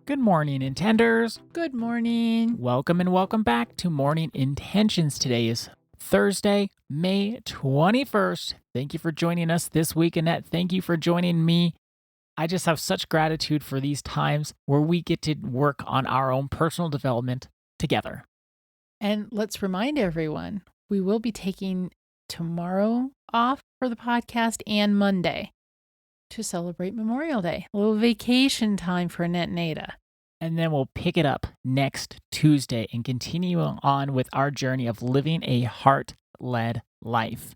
Good morning, Intenders. Good morning. Welcome and welcome back to Morning Intentions. Today is Thursday, May 21st. Thank you for joining us this week, Annette. Thank you for joining me. I just have such gratitude for these times where we get to work on our own personal development together. And let's remind everyone, we will be taking tomorrow off for the podcast and Monday to celebrate Memorial Day. A little vacation time for Annette and Ada. And then we'll pick it up next Tuesday and continue on with our journey of living a heart-led life.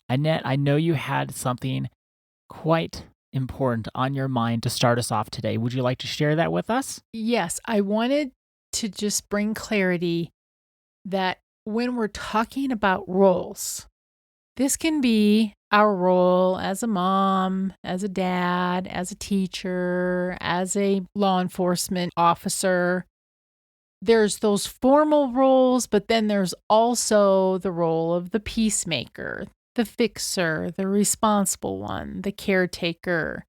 Annette, I know you had something quite important on your mind to start us off today. Would you like to share that with us? Yes, I wanted to just bring clarity that when we're talking about roles, this can be our role as a mom, as a dad, as a teacher, as a law enforcement officer. There's those formal roles, but then there's also the role of the peacemaker, the fixer, the responsible one, the caretaker.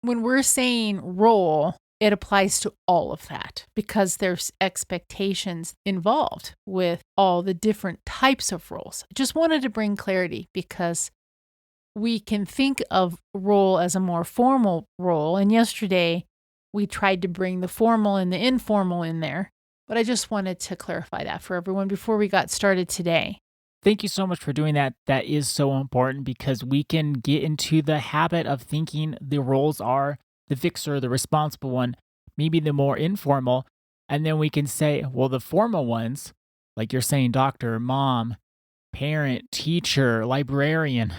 When we're saying role, it applies to all of that because there's expectations involved with all the different types of roles. I just wanted to bring clarity because we can think of role as a more formal role. And yesterday we tried to bring the formal and the informal in there. But I just wanted to clarify that for everyone before we got started today. Thank you so much for doing that. That is so important because we can get into the habit of thinking the roles are the fixer, the responsible one, maybe the more informal. And then we can say, well, the formal ones, like you're saying, doctor, mom, parent, teacher, librarian,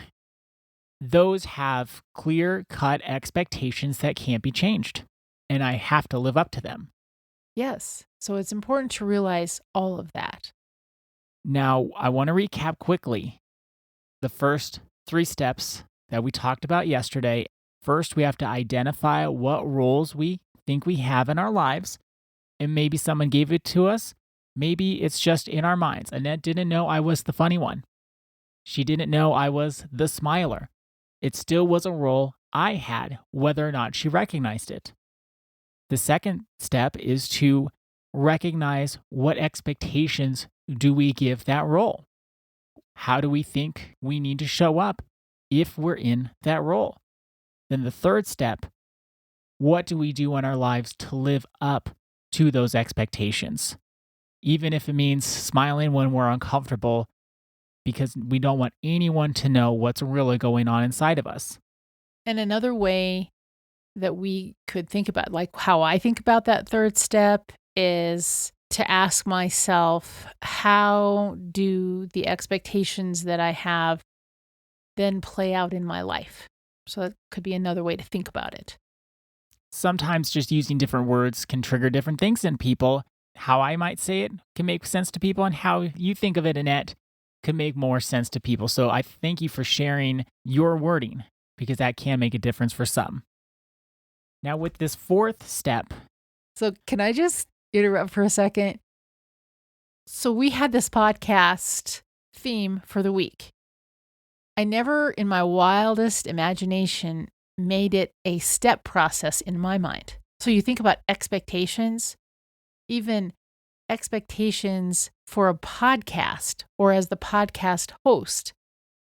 those have clear-cut expectations that can't be changed. And I have to live up to them. Yes. So it's important to realize all of that. Now, I want to recap quickly the first 3 steps that we talked about yesterday. First, we have to identify what roles we think we have in our lives, and maybe someone gave it to us. Maybe it's just in our minds. Annette didn't know I was the funny one. She didn't know I was the smiler. It still was a role I had, whether or not she recognized it. The second step is to recognize what expectations do we give that role? How do we think we need to show up if we're in that role? Then the third step, what do we do in our lives to live up to those expectations? Even if it means smiling when we're uncomfortable because we don't want anyone to know what's really going on inside of us. And another way that we could think about, like how I think about that third step, is to ask myself, how do the expectations that I have then play out in my life? So that could be another way to think about it. Sometimes just using different words can trigger different things in people. How I might say it can make sense to people, and how you think of it, Annette, can make more sense to people. So I thank you for sharing your wording because that can make a difference for some. Now with this fourth step. So can I just interrupt for a second? So we had this podcast theme for the week. I never in my wildest imagination made it a step process in my mind. So you think about expectations, even expectations for a podcast or as the podcast host.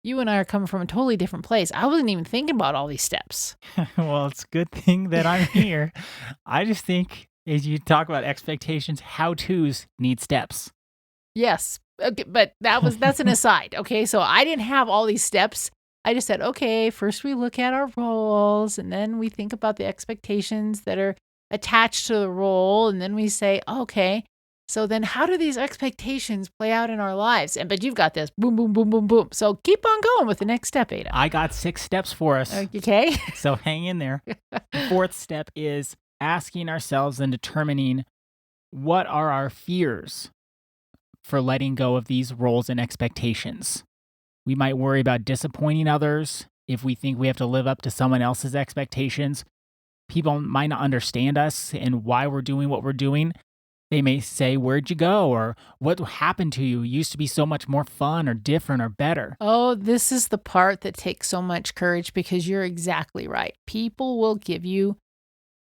You and I are coming from a totally different place. I wasn't even thinking about all these steps. Well, it's a good thing that I'm here. I just think as you talk about expectations, how-tos need steps. Yes, okay, but that's an aside. Okay, so I didn't have all these steps. I just said, okay, first we look at our roles, and then we think about the expectations that are attached to the role, and then we say, okay, so then how do these expectations play out in our lives? But you've got this, boom, boom, boom, boom, boom. So keep on going with the next step, Ada. I got 6 steps for us. Okay. So hang in there. The fourth step is asking ourselves and determining what are our fears for letting go of these roles and expectations. We might worry about disappointing others if we think we have to live up to someone else's expectations. People might not understand us and why we're doing what we're doing. They may say, "Where'd you go?" or "What happened to you? It used to be so much more fun or different or better." Oh, this is the part that takes so much courage because you're exactly right. People will give you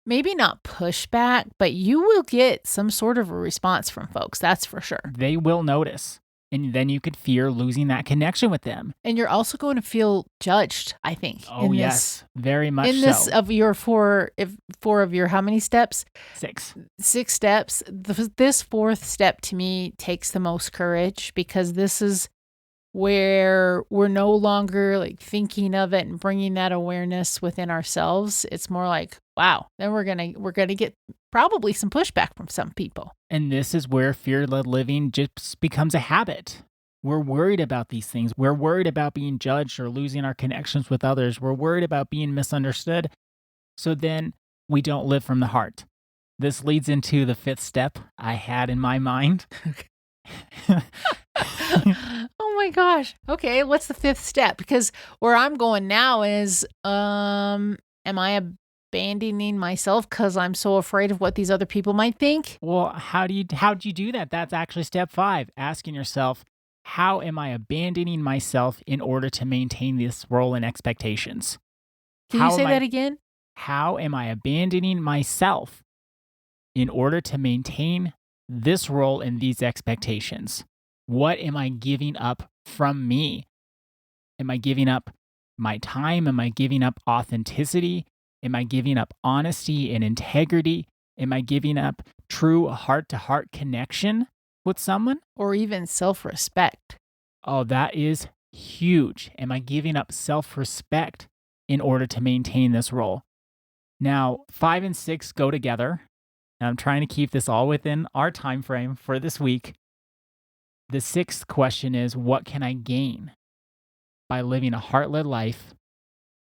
maybe not pushback, but you will get some sort of a response from folks. That's for sure. They will notice. And then you could fear losing that connection with them. And you're also going to feel judged, I think. Oh, yes. Very much in this so. of your four of your how many steps? 6. 6 steps. This fourth step to me takes the most courage, because this is where we're no longer like thinking of it and bringing that awareness within ourselves. It's more like, wow, then we're gonna get probably some pushback from some people. And this is where fear-led living just becomes a habit. We're worried about these things. We're worried about being judged or losing our connections with others. We're worried about being misunderstood. So then we don't live from the heart. This leads into the 5th step I had in my mind. Oh my gosh. Okay, what's the 5th step? Because where I'm going now is, am I abandoning myself because I'm so afraid of what these other people might think? Well, how do you do that? That's actually step 5. Asking yourself, how am I abandoning myself in order to maintain this role and expectations? Can you say that again? How am I abandoning myself in order to maintain this role and these expectations? What am I giving up from me? Am I giving up my time? Am I giving up authenticity? Am I giving up honesty and integrity? Am I giving up true heart-to-heart connection with someone? Or even self-respect? Oh, that is huge. Am I giving up self-respect in order to maintain this role? Now, 5 and 6 go together, and I'm trying to keep this all within our time frame for this week. The 6th question is, what can I gain by living a heart-led life,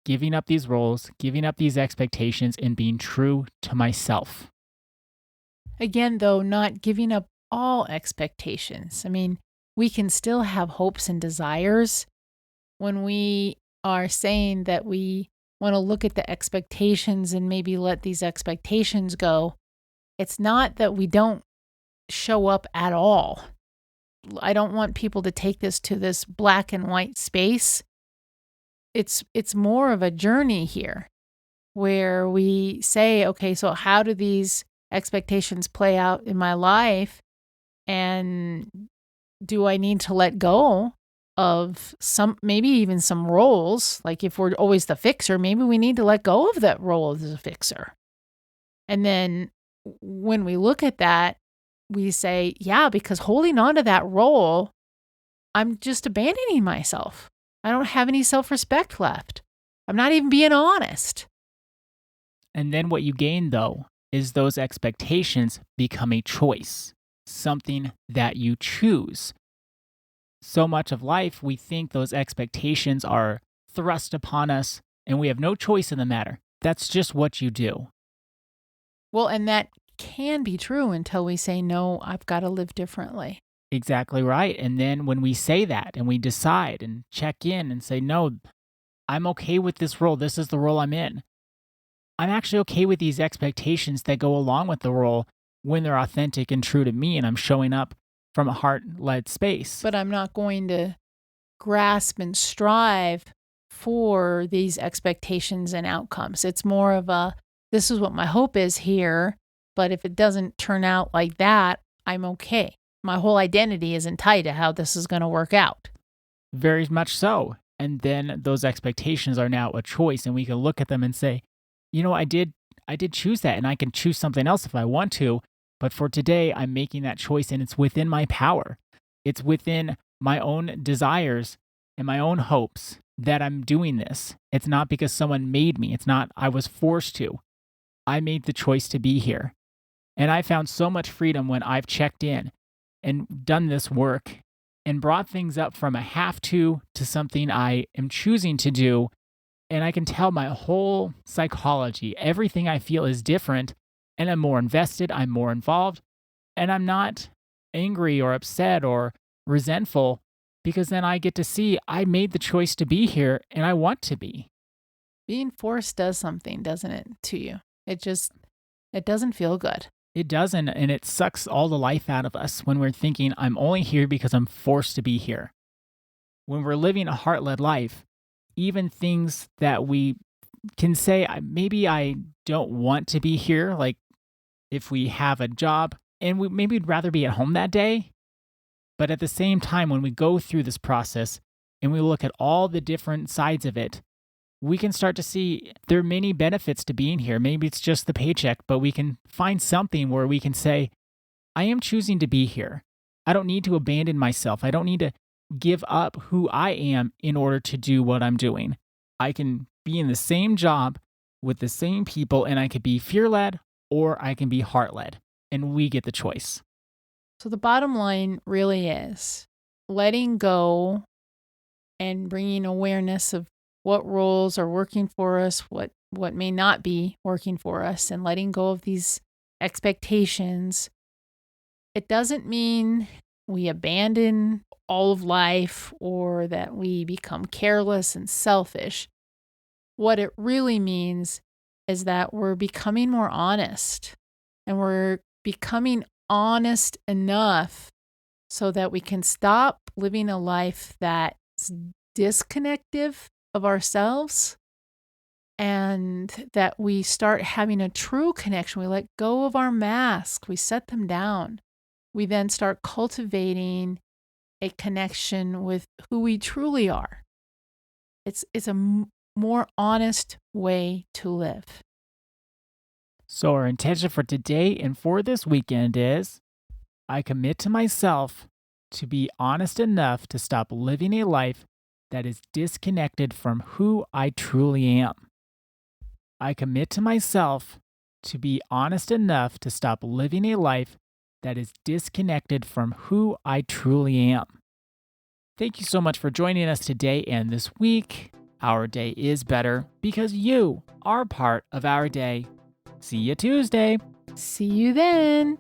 giving up these roles, giving up these expectations, and being true to myself? Again, though, not giving up all expectations. I mean, we can still have hopes and desires. When we are saying that we want to look at the expectations and maybe let these expectations go, it's not that we don't show up at all. I don't want people to take this to this black and white space. It's more of a journey here where we say, okay, so how do these expectations play out in my life? And do I need to let go of maybe even some roles? Like if we're always the fixer, maybe we need to let go of that role as a fixer. And then when we look at that, we say, yeah, because holding on to that role, I'm just abandoning myself. I don't have any self-respect left. I'm not even being honest. And then what you gain, though, is those expectations become a choice, something that you choose. So much of life, we think those expectations are thrust upon us and we have no choice in the matter. That's just what you do. Well, and that can be true until we say, no, I've got to live differently. Exactly right. And then when we say that and we decide and check in and say, no, I'm okay with this role. This is the role I'm in. I'm actually okay with these expectations that go along with the role when they're authentic and true to me and I'm showing up from a heart-led space. But I'm not going to grasp and strive for these expectations and outcomes. It's more of a, this is what my hope is here, but if it doesn't turn out like that, I'm okay. My whole identity isn't tied to how this is going to work out. Very much so. And then those expectations are now a choice and we can look at them and say, you know, I did choose that and I can choose something else if I want to. But for today, I'm making that choice and it's within my power. It's within my own desires and my own hopes that I'm doing this. It's not because someone made me. It's not I was forced to. I made the choice to be here. And I found so much freedom when I've checked in and done this work and brought things up from a have to something I am choosing to do. And I can tell my whole psychology, everything I feel is different. And I'm more invested, I'm more involved, and I'm not angry or upset or resentful because then I get to see I made the choice to be here and I want to be. Being forced does something, doesn't it, to you? It doesn't feel good. It doesn't, and it sucks all the life out of us when we're thinking, I'm only here because I'm forced to be here. When we're living a heart-led life, even things that we can say, maybe I don't want to be here. Like if we have a job and maybe we'd rather be at home that day. But at the same time, when we go through this process and we look at all the different sides of it, we can start to see there are many benefits to being here. Maybe it's just the paycheck, but we can find something where we can say, I am choosing to be here. I don't need to abandon myself. I don't need to give up who I am in order to do what I'm doing. I can be in the same job with the same people, and I could be fear led or I can be heart led, and we get the choice. So the bottom line really is letting go and bringing awareness of what roles are working for us, what may not be working for us, and letting go of these expectations. It doesn't mean we abandon all of life or that we become careless and selfish. What it really means is that we're becoming more honest, and we're becoming honest enough so that we can stop living a life that's disconnected of ourselves, and that we start having a true connection. We let go of our masks, we set them down. We then start cultivating a connection with who we truly are. It's a more honest way to live. So, our intention for today and for this weekend is I commit to myself to be honest enough to stop living a life that is disconnected from who I truly am. I commit to myself to be honest enough to stop living a life that is disconnected from who I truly am. Thank you so much for joining us today and this week. Our day is better because you are part of our day. See you Tuesday. See you then.